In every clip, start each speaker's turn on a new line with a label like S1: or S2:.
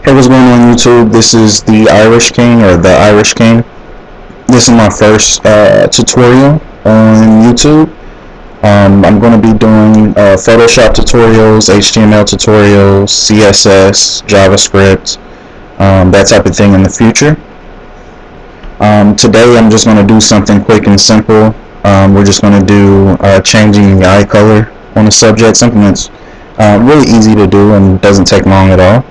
S1: Hey, what's going on YouTube? This is the Irish King, or the Irish King. This is my first tutorial on YouTube. I'm going to be doing Photoshop tutorials, HTML tutorials, CSS, JavaScript, that type of thing in the future. Today I'm just going to do something quick and simple. We're just going to do changing the eye color on the subject, something that's really easy to do and doesn't take long at all.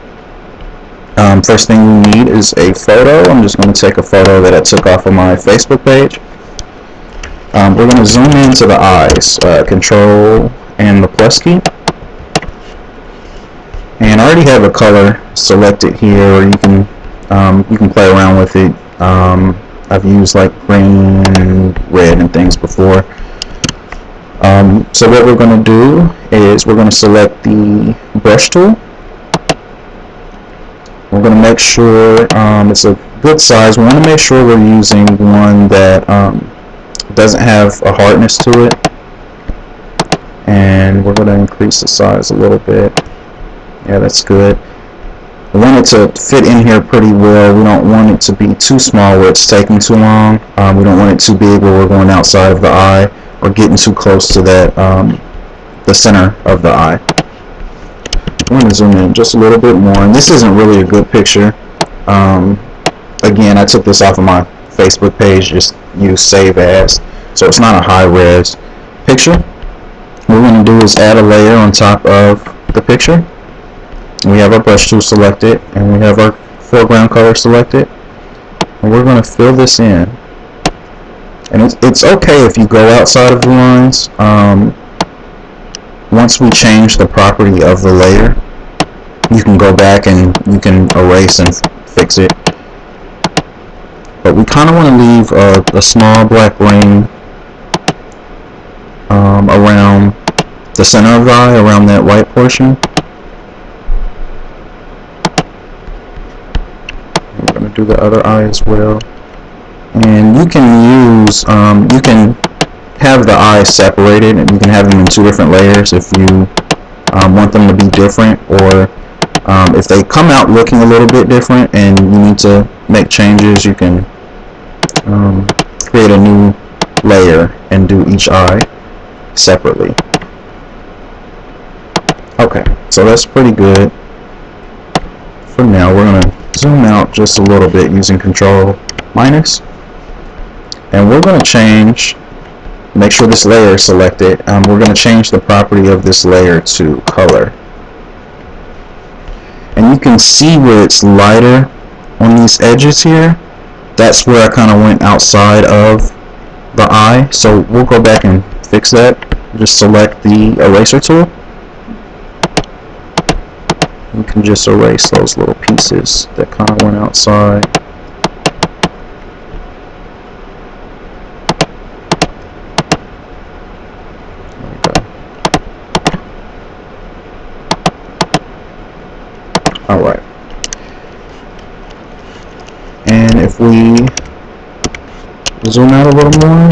S1: First thing you need is a photo. I'm just going to take a photo that I took off of my Facebook page. We're going to zoom into the eyes, Control and the plus key. And I already have a color selected here, or you can play around with it. I've used like green and red and things before. So what we're going to do is we're going to select the brush tool. We're going to make sure it's a good size. We want to make sure we're using one that doesn't have a hardness to it. And we're going to increase the size a little bit. Yeah, that's good. We want it to fit in here pretty well. We don't want it to be too small where it's taking too long. We don't want it too big where we're going outside of the eye or getting too close to that the center of the eye. I'm going to zoom in just a little bit more, and this isn't really a good picture. Again, I took this off of my Facebook page, just use save as, so it's not a high res picture. What we're going to do is add a layer on top of the picture. We have our brush tool selected, and we have our foreground color selected, and we're going to fill this in. And it's okay if you go outside of the lines. Once we change the property of the layer, you can go back and you can erase and fix it. But we kind of want to leave a small black ring around the center of the eye, around that white portion. We're going to do the other eye as well. And you can use, you can have the eyes separated, and you can have them in two different layers if you want them to be different, or if they come out looking a little bit different and you need to make changes, you can create a new layer and do each eye separately. Okay, so that's pretty good. For now, we're going to zoom out just a little bit using Control minus, and we're going to change, make sure this layer is selected. We're going to change the property of this layer to color. And you can see where it's lighter on these edges here. That's where I kind of went outside of the eye. So we'll go back and fix that. Just select the eraser tool. You can just erase those little pieces that kind of went outside. Alright, and if we zoom out a little more,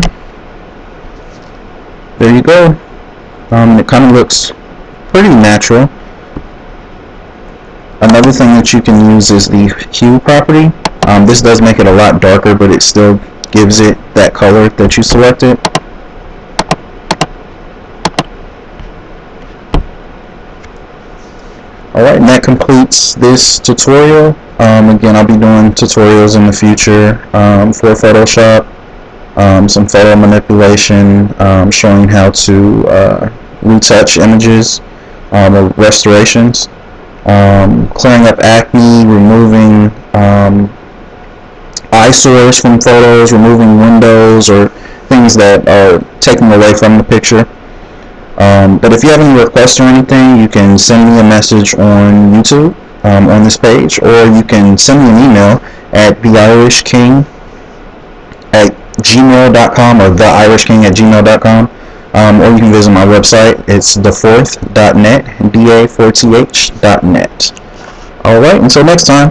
S1: there you go. It kind of looks pretty natural. Another thing that you can use is the hue property. This does make it a lot darker, but it still gives it that color that you selected. Alright, and that completes this tutorial. Again, I'll be doing tutorials in the future for Photoshop, some photo manipulation, showing how to retouch images, or restorations, clearing up acne, removing eyesores from photos, removing windows or things that are taken away from the picture. But if you have any requests or anything, you can send me a message on YouTube on this page, or you can send me an email at theirishking@gmail.com, or theirishking@gmail.com, or you can visit my website. It's daforth.net, da4th.net. Alright, until next time.